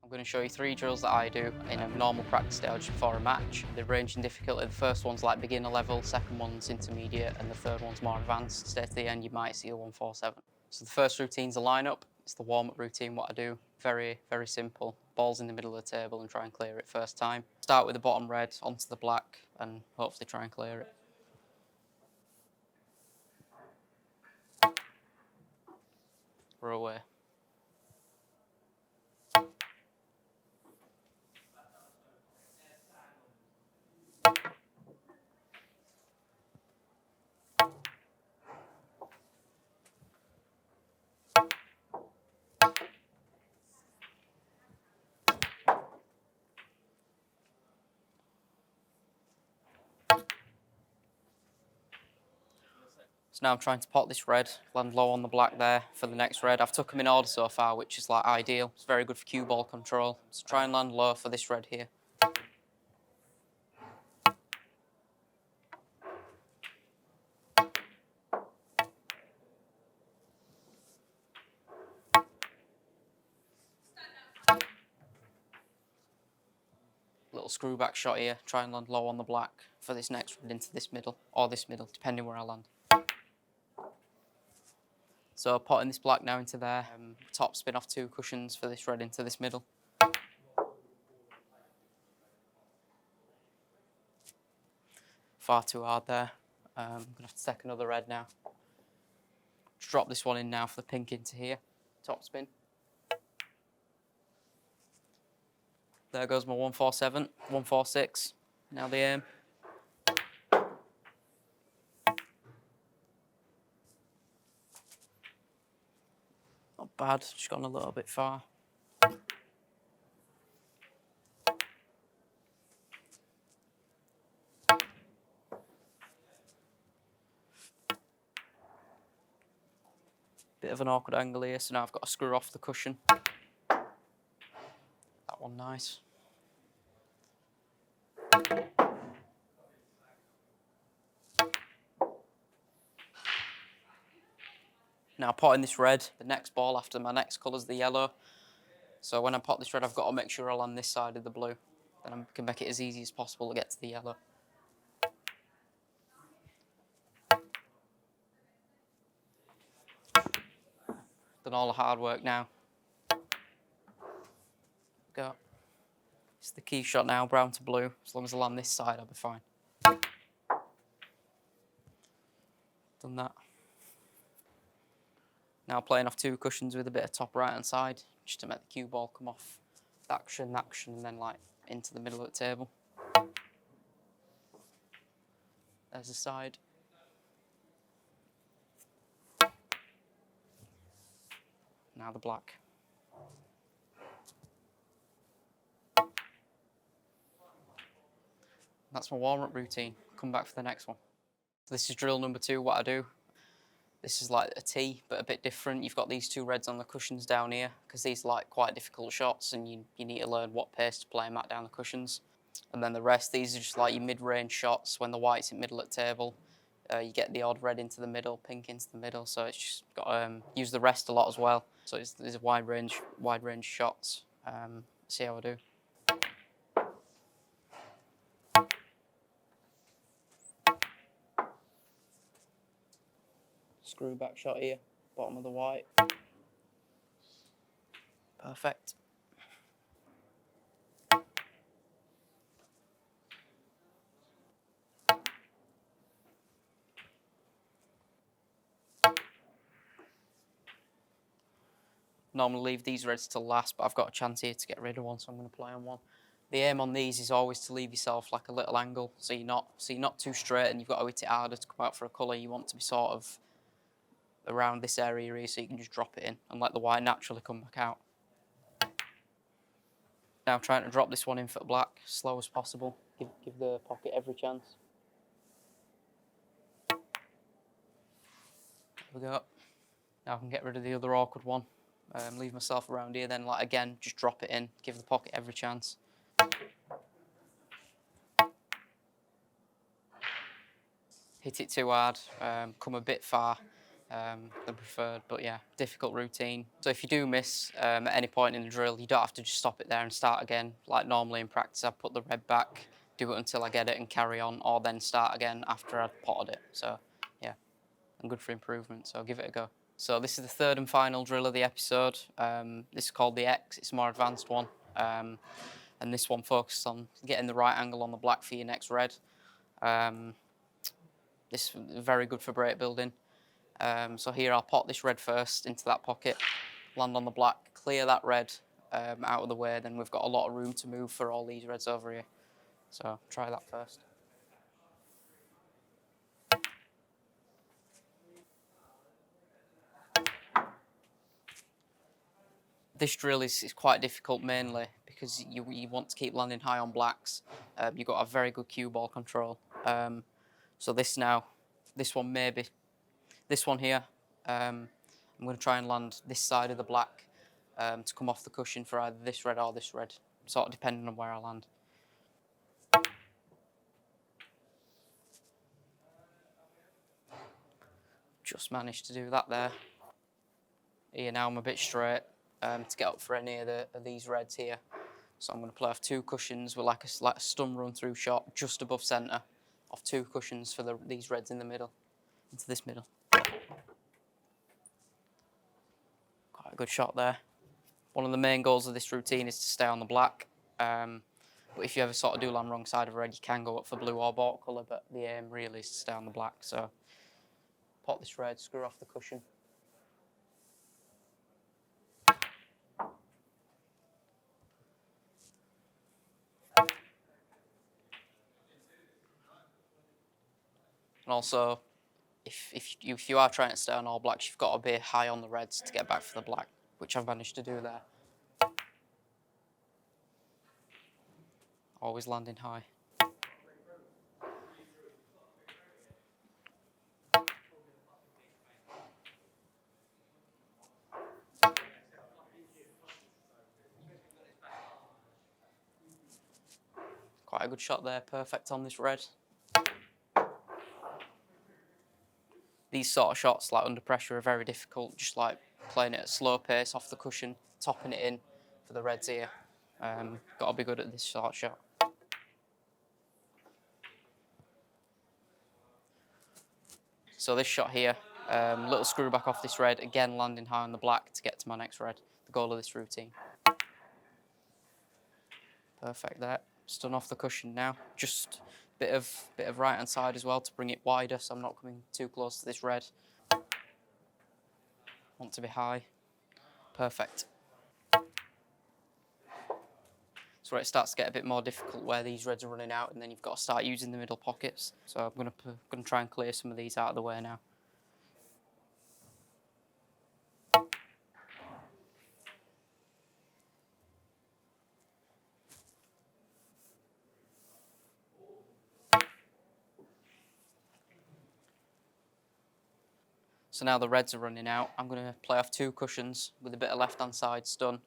I'm going to show you 3 drills that I do in a normal practice day or just before a match. They range in difficulty. The first one's like beginner level, second one's intermediate, and the third one's more advanced. Stay to the end, you might see a 147. So the first routine's a lineup. It's the warm-up routine, what I do. Very, very simple. Ball's in the middle of the table and try and clear it first time. Start with the bottom red onto the black and hopefully try and clear it. We're away. So now I'm trying to pot this red, land low on the black there for the next red. I've took them in order so far, which is like ideal. It's very good for cue ball control. So try and land low for this red here. Little screw back shot here. Try and land low on the black for this next red into this middle, or this middle, depending where I land. So potting this black now into there. Top spin off 2 cushions for this red into this middle. Far too hard there. I'm going to have to take another red now. Just drop this one in now for the pink into here. Top spin. There goes my 147, 146. Now the aim. Not bad, just gone a little bit far. Bit of an awkward angle here, so now I've got to screw off the cushion. That one nice. Now potting this red, the next ball after my next colour's the yellow. So when I pot this red, I've got to make sure I land this side of the blue. Then I can make it as easy as possible to get to the yellow. Done all the hard work now. Go. It's the key shot now, brown to blue. As long as I land this side, I'll be fine. Done that. Now playing off 2 cushions with a bit of top right hand side, just to make the cue ball come off that cushion, and then like into the middle of the table. There's the side. Now the black. That's my warm-up routine. Come back for the next one. So this is drill number 2, what I do. This is like a tee, but a bit different. You've got these 2 reds on the cushions down here, because these are like quite difficult shots, and you need to learn what pace to play them at down the cushions. And then the rest, these are just like your mid-range shots when the white's in middle at table. You get the odd red into the middle, pink into the middle, so it's just got to use the rest a lot as well. So there's a wide range shots. See how I do. Screw back shot here, bottom of the white. Perfect. Normally leave these reds till last, but I've got a chance here to get rid of one, so I'm going to play on one. The aim on these is always to leave yourself like a little angle, so you're not too straight, and you've got to hit it harder to come out for a colour. You want to be sort of around this area here, so you can just drop it in and let the white naturally come back out. Now trying to drop this one in for the black, slow as possible. Give the pocket every chance. There we go. Now I can get rid of the other awkward one. Leave myself around here, then like again, just drop it in, give the pocket every chance. Hit it too hard, come a bit far. the preferred, but yeah, difficult routine. So if you do miss at any point in the drill, you don't have to just stop it there and start again. Like normally in practice, I put the red back, do it until I get it and carry on, or then start again after I've potted it. So yeah, I'm good for improvement, so give it a go. So this is the third and final drill of the episode. This is called the X, it's a more advanced one. And this one focuses on getting the right angle on the black for your next red. This is very good for break building. So here I'll pot this red first into that pocket, land on the black, clear that red out of the way, then we've got a lot of room to move for all these reds over here. So try that first. This drill is quite difficult mainly because you want to keep landing high on blacks. You've got a very good cue ball control. So this one maybe, this one here, I'm going to try and land this side of the black to come off the cushion for either this red or this red, sort of depending on where I land. Just managed to do that there. Here now I'm a bit straight to get up for any of these reds here. So I'm going to play off 2 cushions with like a stun run through shot just above centre, off 2 cushions for these reds in the middle, into this middle. Quite a good shot there. One of the main goals of this routine is to stay on the black. But if you ever sort of do land wrong side of a red, you can go up for blue or bought colour, but the aim really is to stay on the black. So pot this red, screw off the cushion. And also, if you are trying to stay on all blacks, you've got to be high on the reds to get back for the black, which I've managed to do there. Always landing high. Quite a good shot there, perfect on this red. These sort of shots, like under pressure, are very difficult, just like playing it at a slow pace off the cushion, topping it in for the reds here. Got to be good at this sort of shot. So this shot here, little screw back off this red, again landing high on the black to get to my next red, the goal of this routine. Perfect there. Stun off the cushion now. Just a bit of right hand side as well to bring it wider so I'm not coming too close to this red. Want to be high. Perfect. It's where it starts to get a bit more difficult where these reds are running out and then you've got to start using the middle pockets. So I'm going to try and clear some of these out of the way now. So now the reds are running out, I'm going to play off 2 cushions with a bit of left hand side stun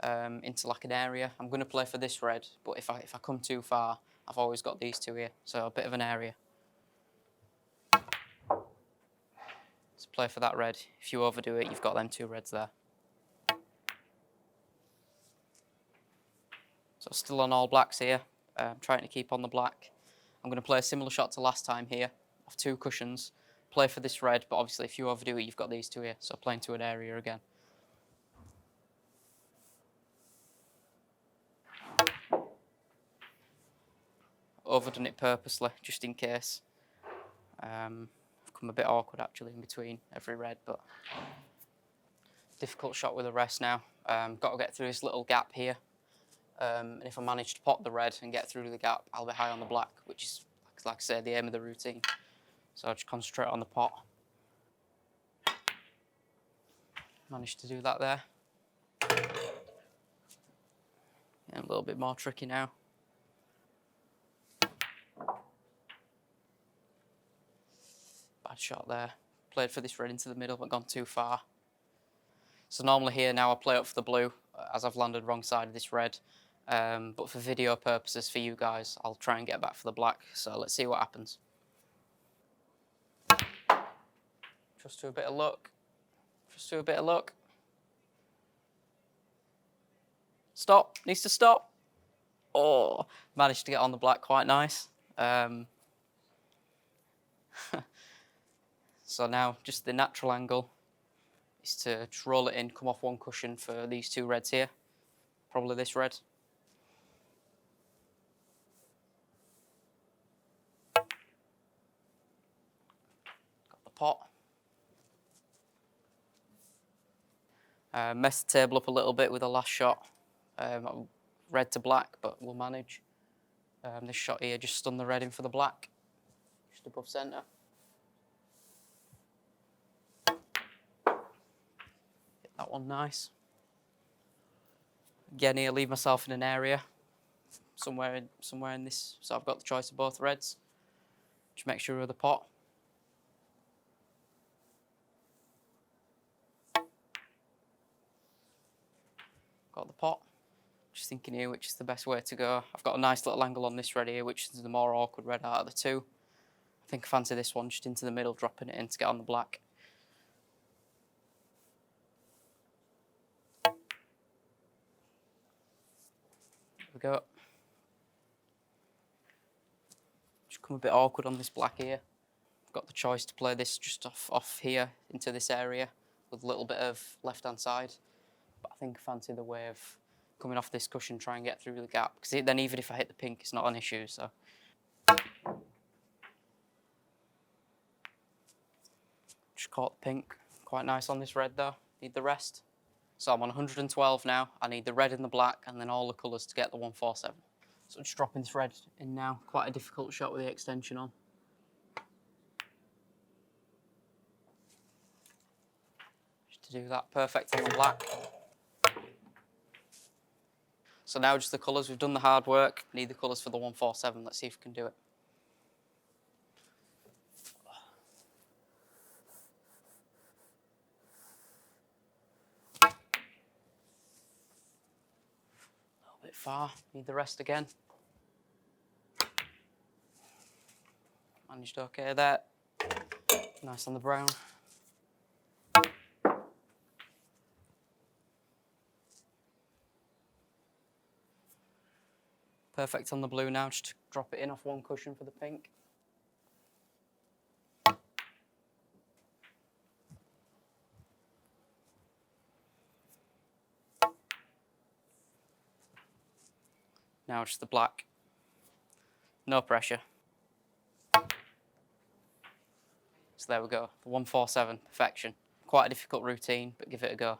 into like an area. I'm going to play for this red, but if I come too far, I've always got these 2 here, so a bit of an area. So play for that red. If you overdo it, you've got them 2 reds there. So still on all blacks here, trying to keep on the black. I'm going to play a similar shot to last time here, off 2 cushions. Play for this red, but obviously if you overdo it, you've got these 2 here, so playing to an area again. Overdone it purposely, just in case. I've come a bit awkward actually in between every red, but difficult shot with the rest now. Got to get through this little gap here. And if I manage to pot the red and get through the gap, I'll be high on the black, which is, like I say, the aim of the routine. So I'll just concentrate on the pot. Managed to do that there. Yeah, a little bit more tricky now. Bad shot there. Played for this red into the middle, but gone too far. So normally here now I play up for the blue, as I've landed wrong side of this red. But for video purposes for you guys, I'll try and get back for the black. So let's see what happens. Just do a bit of luck. Just do a bit of luck. Stop. Needs to stop. Oh, managed to get on the black quite nice. So now just the natural angle is to just roll it in, come off one cushion for these two reds here. Probably this red. Got the pot. Messed the table up a little bit with the last shot. Red to black, but we'll manage. This shot here just stunned the red in for the black. Just above centre. Hit that one nice. Again here, leave myself in an area. Somewhere in this, so I've got the choice of both reds. Just make sure of the pot. Got the pot. Just thinking here which is the best way to go. I've got a nice little angle on this red here, which is the more awkward red out of the two. I think I fancy this one just into the middle, dropping it in to get on the black. There we go. Just come a bit awkward on this black here. I've got the choice to play this just off here into this area with a little bit of left-hand side. But I think I fancy the way of coming off this cushion, try and get through the gap. Because then even if I hit the pink, it's not an issue, so. Just caught the pink. Quite nice on this red though. Need the rest. So I'm on 112 now. I need the red and the black and then all the colours to get the 147. So just dropping this red in now. Quite a difficult shot with the extension on. Just to do that, perfect on the black. So now just the colours. We've done the hard work. Need the colours for the 147. Let's see if we can do it. Bit far, need the rest again. Managed okay there. Nice on the brown. Perfect on the blue now, just drop it in off one cushion for the pink. Now just the black. No pressure. So there we go, the 147, perfection. Quite a difficult routine, but give it a go.